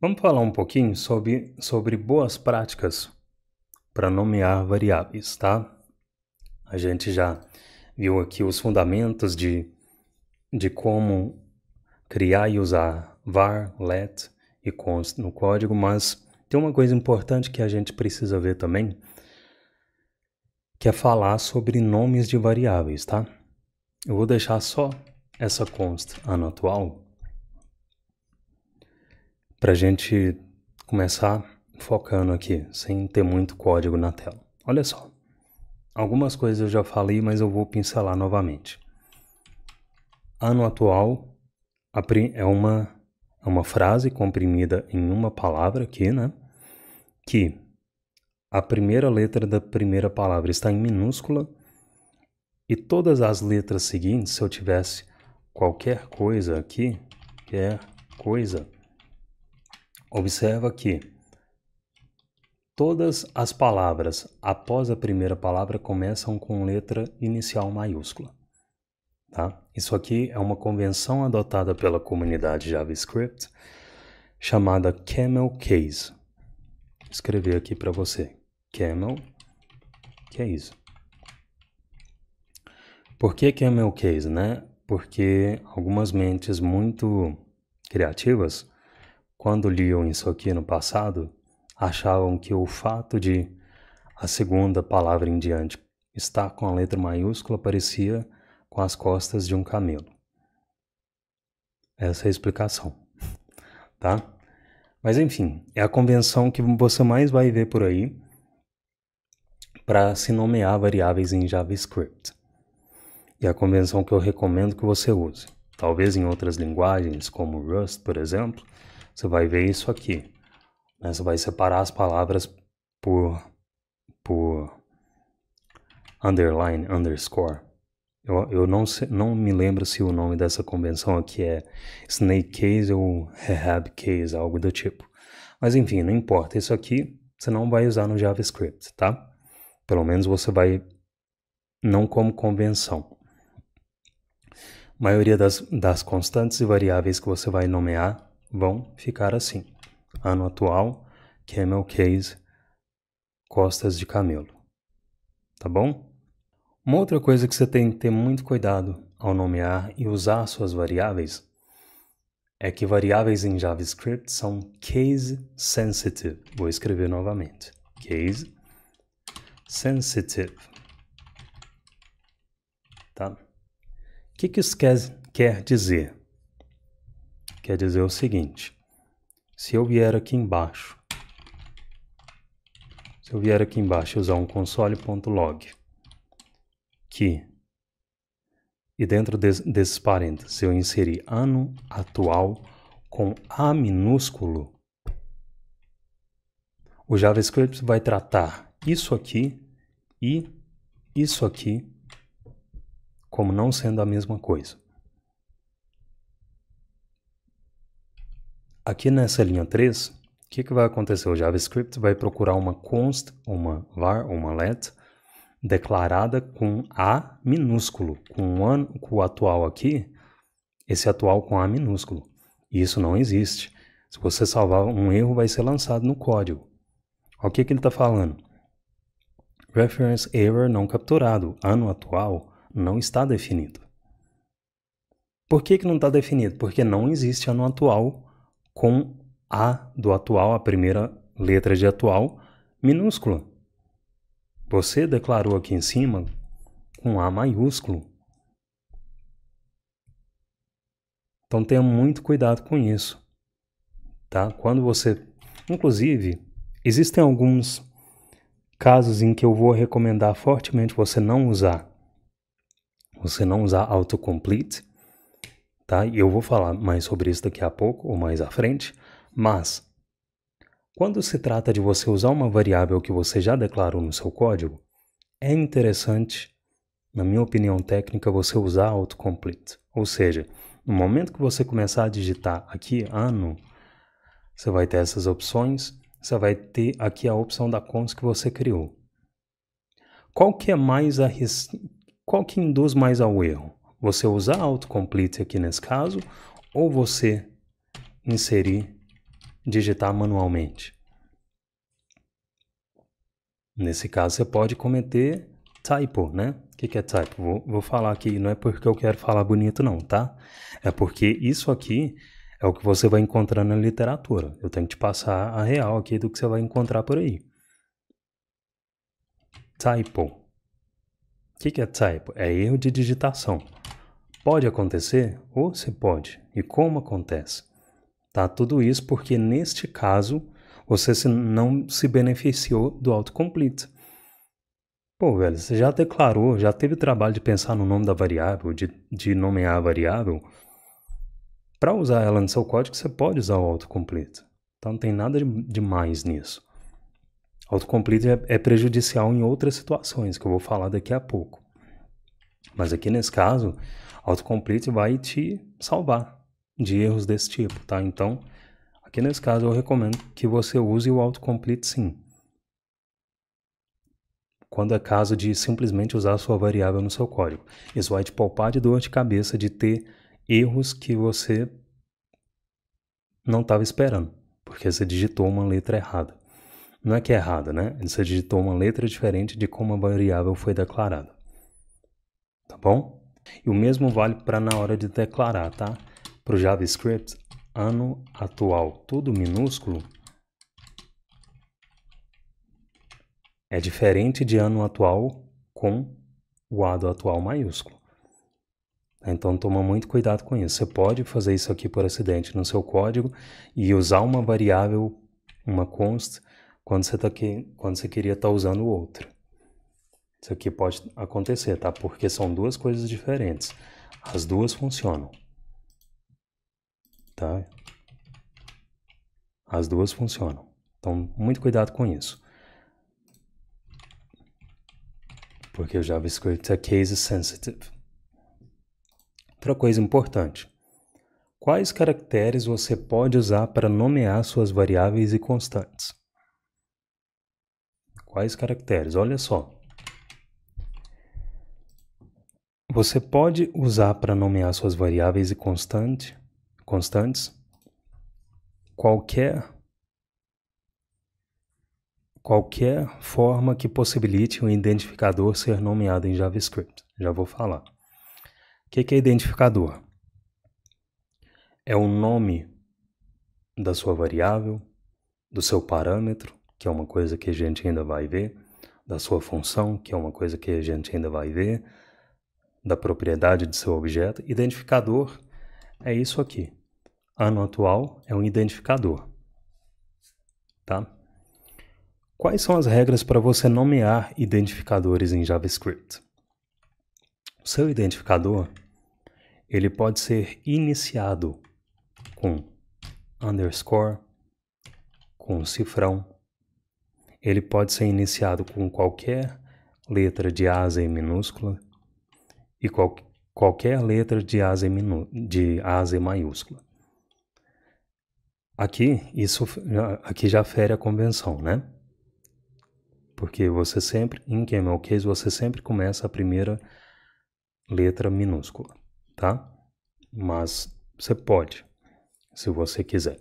Vamos falar um pouquinho sobre boas práticas para nomear variáveis, tá? A gente já viu aqui os fundamentos de como criar e usar var, let e const no código, mas tem uma coisa importante que a gente precisa ver também, que é falar sobre nomes de variáveis, tá? Eu vou deixar só essa const ano atual para a gente começar focando aqui, sem ter muito código na tela. Olha só, algumas coisas eu já falei, mas eu vou pincelar novamente. Ano atual é uma frase comprimida em uma palavra aqui, né? Que a primeira letra da primeira palavra está em minúscula e todas as letras seguintes, se eu tivesse qualquer coisa aqui, observa que todas as palavras após a primeira palavra começam com letra inicial maiúscula. Tá? Isso aqui é uma convenção adotada pela comunidade JavaScript chamada Camel Case. Vou escrever aqui para você. Camel Case. Por que Camel Case, né? Porque algumas mentes muito criativas, quando liam isso aqui no passado, achavam que o fato de a segunda palavra em diante estar com a letra maiúscula parecia com as costas de um camelo. Essa é a explicação, tá? Mas enfim, é a convenção que você mais vai ver por aí para se nomear variáveis em JavaScript. E a convenção que eu recomendo que você use. Talvez em outras linguagens, como Rust, por exemplo, você vai ver isso aqui. Você vai separar as palavras por underline, underscore. Eu não me lembro se o nome dessa convenção aqui é Snake Case ou Rehab Case, algo do tipo. Mas enfim, não importa. Isso aqui você não vai usar no JavaScript, tá? Pelo menos você vai não como convenção. A maioria das constantes e variáveis que você vai nomear vão ficar assim. Ano atual, camel case, costas de camelo. Tá bom? Uma outra coisa que você tem que ter muito cuidado ao nomear e usar suas variáveis é que variáveis em JavaScript são case sensitive. Vou escrever novamente. Case sensitive. Tá? O que isso quer dizer? Quer dizer o seguinte. Se eu vier aqui embaixo e usar um console.log e dentro desses parênteses eu inserir ano atual com A minúsculo, o JavaScript vai tratar isso aqui e isso aqui como não sendo a mesma coisa. Aqui nessa linha 3, o que vai acontecer? O JavaScript vai procurar uma const, uma var, uma let, declarada com A minúsculo, com o atual aqui, esse atual com A minúsculo. E isso não existe. Se você salvar um erro, vai ser lançado no código. Olha o que ele está falando. Reference error não capturado. Ano atual não está definido. Por que não está definido? Porque não existe ano atual com A do atual, a primeira letra de atual, minúscula. Você declarou aqui em cima com A maiúsculo. Então tenha muito cuidado com isso, tá? Quando você... Inclusive, existem alguns casos em que eu vou recomendar fortemente você não usar autocomplete, tá? E eu vou falar mais sobre isso daqui a pouco ou mais à frente, mas quando se trata de você usar uma variável que você já declarou no seu código, é interessante, na minha opinião técnica, você usar autocomplete. Ou seja, no momento que você começar a digitar aqui ano, você vai ter essas opções, você vai ter aqui a opção da const que você criou. Qual que induz mais ao erro? Você usar autocomplete aqui nesse caso ou você inserir digitar manualmente. Nesse caso, você pode cometer typo, né? O que é typo? Vou falar aqui, não é porque eu quero falar bonito não, tá? É porque isso aqui é o que você vai encontrar na literatura. Eu tenho que te passar a real aqui do que você vai encontrar por aí. Typo. O que é typo? É erro de digitação. Pode acontecer? Ou se pode. E como acontece? Tá? Tudo isso porque, neste caso, você não se beneficiou do autocomplete. Pô, velho, você já declarou, já teve o trabalho de pensar no nome da variável, de nomear a variável. Para usar ela no seu código, você pode usar o autocomplete. Então não tem nada de mais nisso. Autocomplete é prejudicial em outras situações, que eu vou falar daqui a pouco. Mas aqui nesse caso, autocomplete vai te salvar de erros desse tipo, tá? Então, aqui nesse caso eu recomendo que você use o autocomplete sim. Quando é caso de simplesmente usar a sua variável no seu código. Isso vai te poupar de dor de cabeça de ter erros que você não estava esperando, porque você digitou uma letra errada. Não é que é errada, né? Você digitou uma letra diferente de como a variável foi declarada. Tá bom? E o mesmo vale para na hora de declarar, tá? Para o JavaScript, ano atual, tudo minúsculo, é diferente de ano atual com o ano atual maiúsculo. Então toma muito cuidado com isso. Você pode fazer isso aqui por acidente no seu código e usar uma variável, uma const, quando você queria estar usando outra. Isso aqui pode acontecer, tá? Porque são duas coisas diferentes. As duas funcionam. Tá? As duas funcionam. Então, muito cuidado com isso. Porque o JavaScript é case sensitive. Outra coisa importante. Quais caracteres você pode usar para nomear suas variáveis e constantes? Quais caracteres? Olha só. Você pode usar para nomear suas variáveis e constantes qualquer forma que possibilite um identificador ser nomeado em JavaScript. Já vou falar. O que é identificador? É o nome da sua variável, do seu parâmetro, que é uma coisa que a gente ainda vai ver, da sua função, que é uma coisa que a gente ainda vai ver, da propriedade do seu objeto. Identificador é isso aqui. Ano atual é um identificador. Tá? Quais são as regras para você nomear identificadores em JavaScript? O seu identificador, ele pode ser iniciado com underscore, com cifrão. Ele pode ser iniciado com qualquer letra de A a Z minúscula e qualquer letra de A a Z maiúscula. Aqui já fere a convenção, né? Porque você sempre, em camel case, você sempre começa a primeira letra minúscula, tá? Mas você pode, se você quiser.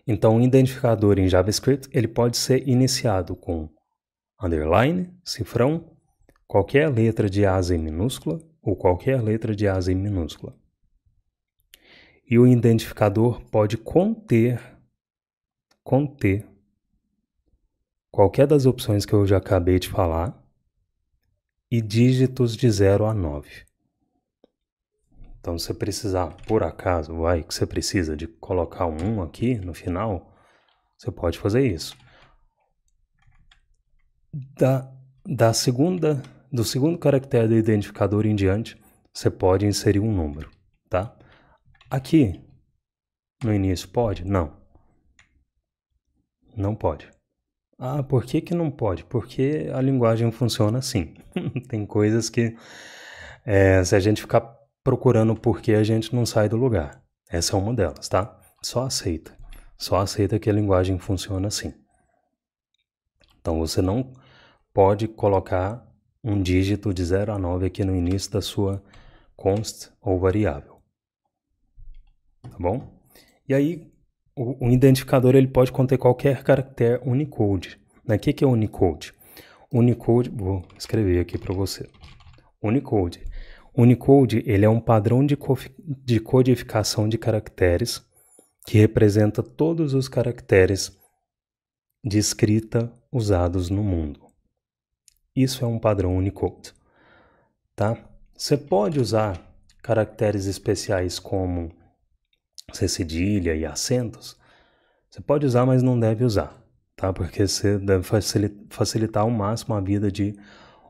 Então, o identificador em JavaScript, ele pode ser iniciado com underline, cifrão, qualquer letra de A a Z minúscula ou qualquer letra de A a Z minúscula. E o identificador pode conter qualquer das opções que eu já acabei de falar e dígitos de 0 a 9. Então, se você precisar, por acaso, que você precisa de colocar um 1 aqui no final, você pode fazer isso. Do segundo caractere do identificador em diante, você pode inserir um número, tá? Aqui, no início, pode? Não. Não pode. Ah, por que não pode? Porque a linguagem funciona assim. Tem coisas que, se a gente ficar procurando o porquê, a gente não sai do lugar. Essa é uma delas, tá? Só aceita. Só aceita que a linguagem funciona assim. Então, você não pode colocar um dígito de 0 a 9 aqui no início da sua const ou variável. Tá bom? E aí, o identificador ele pode conter qualquer caractere Unicode. O que é Unicode? Unicode, vou escrever aqui para você. Unicode. Unicode ele é um padrão de codificação de caracteres que representa todos os caracteres de escrita usados no mundo. Isso é um padrão Unicode, tá? Você pode usar caracteres especiais como cedilha e acentos. Você pode usar, mas não deve usar, tá? Porque você deve facilitar ao máximo a vida de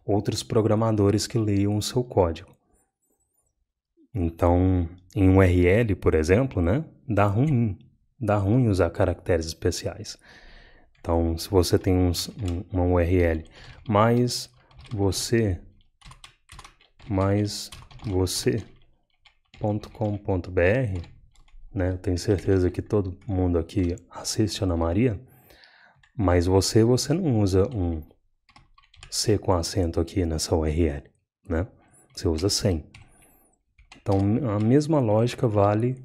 outros programadores que leiam o seu código. Então, em um URL, por exemplo, né, dá ruim usar caracteres especiais. Então, se você tem uma URL, mais você.com.br, né, eu tenho certeza que todo mundo aqui assiste Ana Maria, mas você não usa um C com acento aqui nessa URL, né? Você usa sem. Então, a mesma lógica vale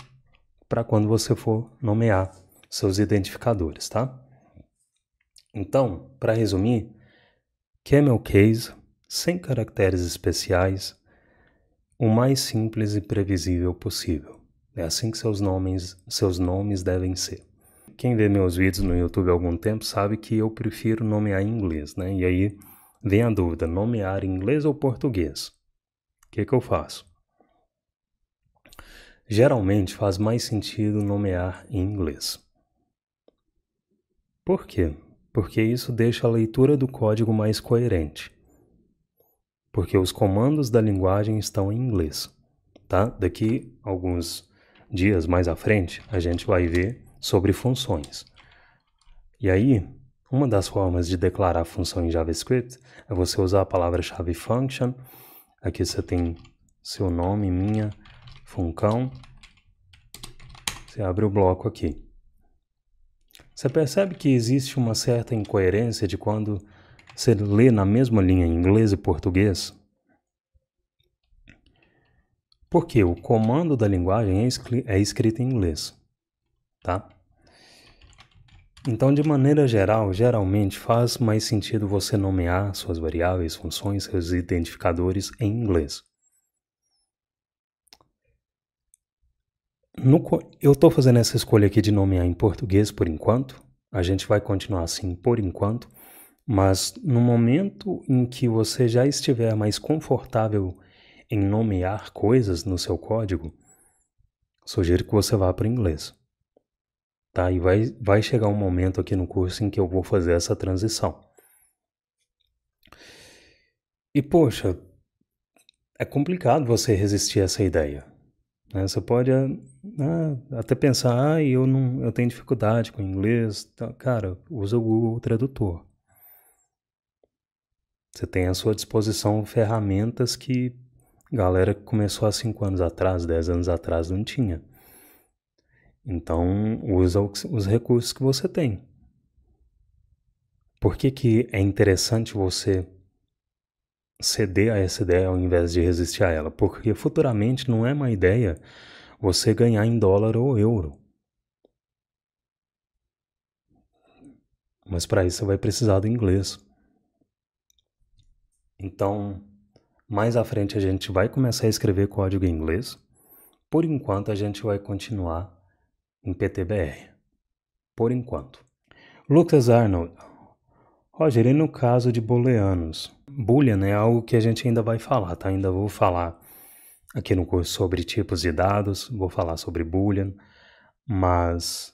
para quando você for nomear seus identificadores, tá? Então, para resumir, camel case, sem caracteres especiais, o mais simples e previsível possível. É assim que seus nomes devem ser. Quem vê meus vídeos no YouTube há algum tempo sabe que eu prefiro nomear em inglês, né? E aí vem a dúvida, nomear em inglês ou português? O que eu faço? Geralmente faz mais sentido nomear em inglês. Por quê? Porque isso deixa a leitura do código mais coerente. Porque os comandos da linguagem estão em inglês, tá? Daqui a alguns dias mais à frente, a gente vai ver sobre funções. E aí, uma das formas de declarar função em JavaScript é você usar a palavra-chave function. Aqui você tem seu nome, minha, funcão. Você abre o bloco aqui. Você percebe que existe uma certa incoerência de quando você lê na mesma linha em inglês e português? Porque o comando da linguagem é escrito em inglês, tá? Então, de maneira geral, geralmente faz mais sentido você nomear suas variáveis, funções, seus identificadores em inglês. Eu estou fazendo essa escolha aqui de nomear em português por enquanto. A gente vai continuar assim por enquanto. Mas no momento em que você já estiver mais confortável em nomear coisas no seu código, sugiro que você vá para o inglês. Tá? E vai chegar um momento aqui no curso em que eu vou fazer essa transição. E poxa, é complicado você resistir a essa ideia. Né? Você pode até pensar, eu tenho dificuldade com inglês. Então, cara, usa o Google Tradutor. Você tem à sua disposição ferramentas que galera que começou há 5 anos atrás, 10 anos atrás não tinha. Então, usa os recursos que você tem. Por que é interessante você ceder a essa ideia ao invés de resistir a ela? Porque futuramente não é uma ideia você ganhar em dólar ou euro. Mas para isso você vai precisar do inglês. Então, mais à frente a gente vai começar a escrever código em inglês. Por enquanto a gente vai continuar em PTBR. Por enquanto. Lucas Arnold. Roger, e no caso de booleanos? Boolean é algo que a gente ainda vai falar, tá? Ainda vou falar aqui no curso sobre tipos de dados, vou falar sobre Boolean, mas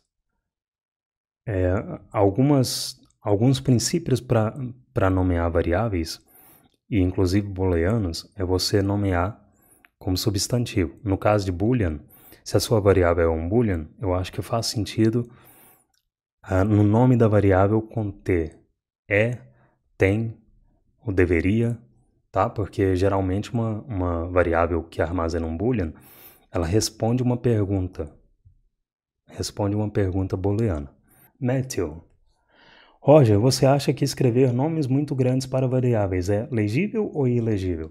alguns princípios para nomear variáveis, e inclusive booleanos, é você nomear como substantivo. No caso de Boolean, se a sua variável é um Boolean, eu acho que faz sentido no nome da variável conter tem, o deveria, tá? Porque geralmente uma variável que armazena um Boolean, ela responde uma pergunta booleana. Matthew. Roger, você acha que escrever nomes muito grandes para variáveis é legível ou ilegível?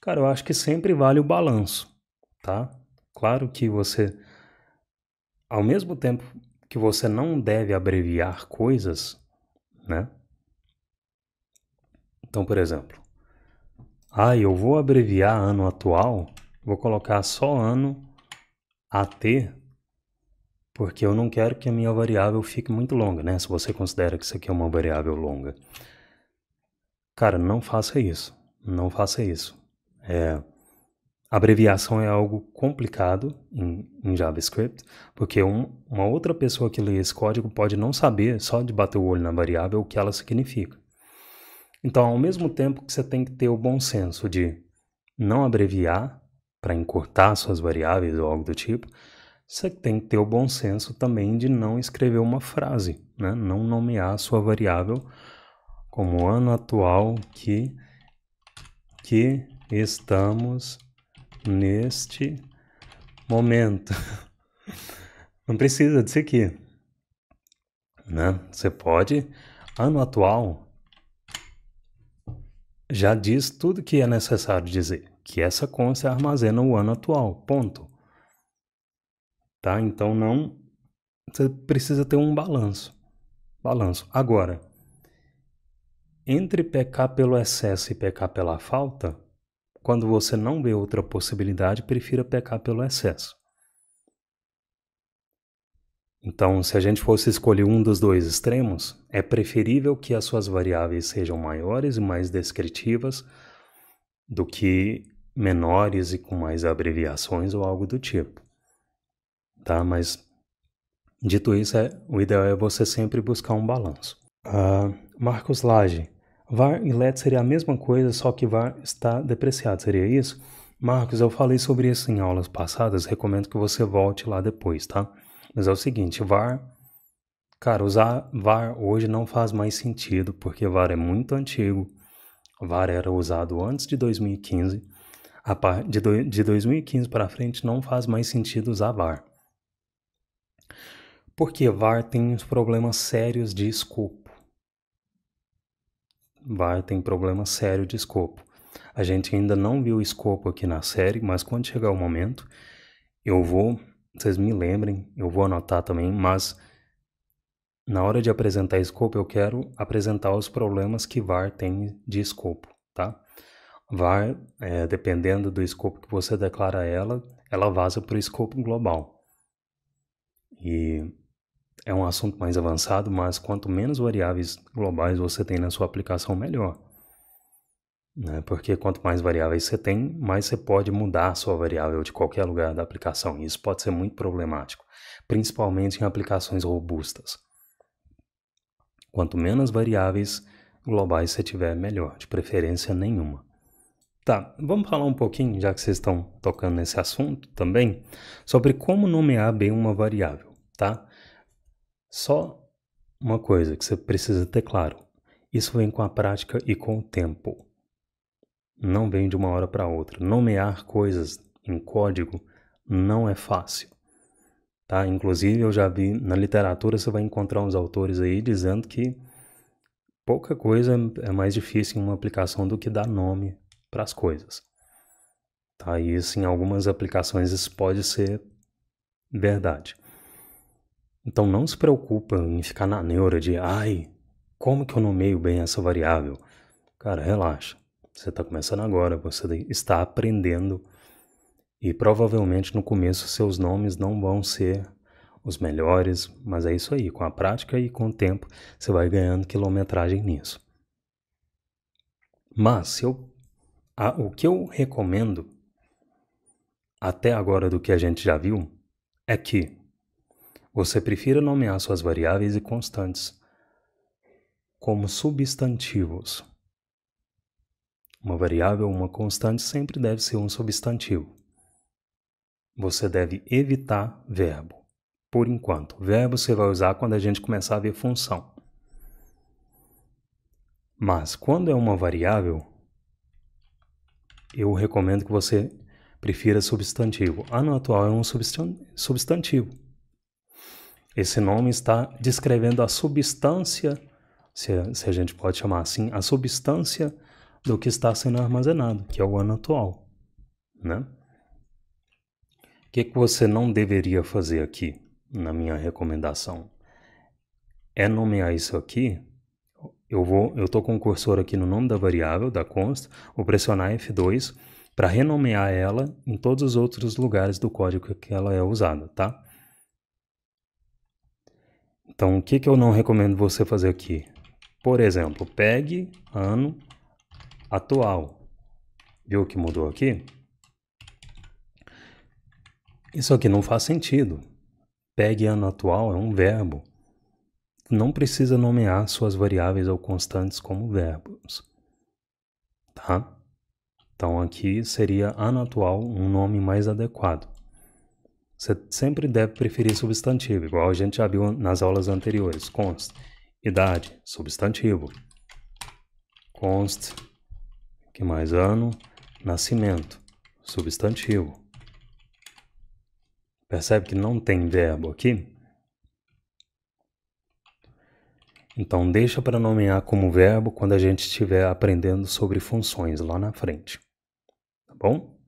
Cara, eu acho que sempre vale o balanço, tá? Claro que você, ao mesmo tempo que você não deve abreviar coisas, né? Então, por exemplo, eu vou abreviar ano atual, vou colocar só ano AT, porque eu não quero que a minha variável fique muito longa, né? Se você considera que isso aqui é uma variável longa. Cara, não faça isso. Não faça isso. Abreviação é algo complicado em JavaScript, porque uma outra pessoa que lê esse código pode não saber, só de bater o olho na variável, o que ela significa. Então, ao mesmo tempo que você tem que ter o bom senso de não abreviar para encurtar suas variáveis ou algo do tipo, você tem que ter o bom senso também de não escrever uma frase, né? Não nomear a sua variável como ano atual que estamos neste momento. Não precisa disso aqui, né? Você pode, ano atual já diz tudo que é necessário dizer, que essa consta armazena o ano atual, ponto. Tá? Então você precisa ter um balanço. Agora, entre pecar pelo excesso e pecar pela falta, quando você não vê outra possibilidade, prefira pecar pelo excesso. Então, se a gente fosse escolher um dos dois extremos, é preferível que as suas variáveis sejam maiores e mais descritivas do que menores e com mais abreviações ou algo do tipo. Tá? Mas, dito isso, o ideal é você sempre buscar um balanço. Marcos Lage, var e let seria a mesma coisa, só que var está depreciado, seria isso? Marcos, eu falei sobre isso em aulas passadas, recomendo que você volte lá depois, tá? Mas é o seguinte, cara, usar var hoje não faz mais sentido, porque var é muito antigo, var era usado antes de 2015, de 2015 para frente não faz mais sentido usar var. Porque var tem uns problemas sérios de escopo. VAR tem problema sério de escopo. A gente ainda não viu o escopo aqui na série, mas quando chegar o momento, vocês me lembrem, eu vou anotar também, mas na hora de apresentar escopo, eu quero apresentar os problemas que VAR tem de escopo, tá? VAR, dependendo do escopo que você declara ela vaza para o escopo global. E é um assunto mais avançado, mas quanto menos variáveis globais você tem na sua aplicação, melhor. Né? Porque quanto mais variáveis você tem, mais você pode mudar a sua variável de qualquer lugar da aplicação. E isso pode ser muito problemático, principalmente em aplicações robustas. Quanto menos variáveis globais você tiver, melhor, de preferência nenhuma. Tá, vamos falar um pouquinho, já que vocês estão tocando nesse assunto também, sobre como nomear bem uma variável, tá? Só uma coisa que você precisa ter claro, isso vem com a prática e com o tempo. Não vem de uma hora para outra. Nomear coisas em código não é fácil. Tá? Inclusive, eu já vi na literatura, você vai encontrar uns autores aí dizendo que pouca coisa é mais difícil em uma aplicação do que dar nome para as coisas. Tá? E isso, em algumas aplicações, isso pode ser verdade. Então, não se preocupa em ficar na neura de como que eu nomeio bem essa variável? Cara, relaxa. Você está começando agora, você está aprendendo e provavelmente no começo seus nomes não vão ser os melhores, mas é isso aí, com a prática e com o tempo você vai ganhando quilometragem nisso. Mas o que eu recomendo até agora do que a gente já viu é que você prefira nomear suas variáveis e constantes como substantivos. Uma variável ou uma constante sempre deve ser um substantivo. Você deve evitar verbo, por enquanto. Verbo você vai usar quando a gente começar a ver função. Mas quando é uma variável, eu recomendo que você prefira substantivo. Ano atual é um substantivo. Esse nome está descrevendo a substância, se a gente pode chamar assim, a substância do que está sendo armazenado, que é o ano atual, né? O que você não deveria fazer aqui? na minha recomendação é nomear isso aqui. Eu tô com o cursor aqui no nome da variável, da const, vou pressionar F2 para renomear ela em todos os outros lugares do código que ela é usada, tá? Então, o que eu não recomendo você fazer aqui? Por exemplo, pegue ano atual. Viu o que mudou aqui? Isso aqui não faz sentido. Pegue ano atual é um verbo. Não precisa nomear suas variáveis ou constantes como verbos, tá? Então aqui seria ano atual um nome mais adequado. Você sempre deve preferir substantivo, igual a gente já viu nas aulas anteriores. Const, idade, substantivo. Const, que mais? Ano, nascimento, substantivo. Percebe que não tem verbo aqui? Então deixa para nomear como verbo quando a gente estiver aprendendo sobre funções lá na frente. Tá bom?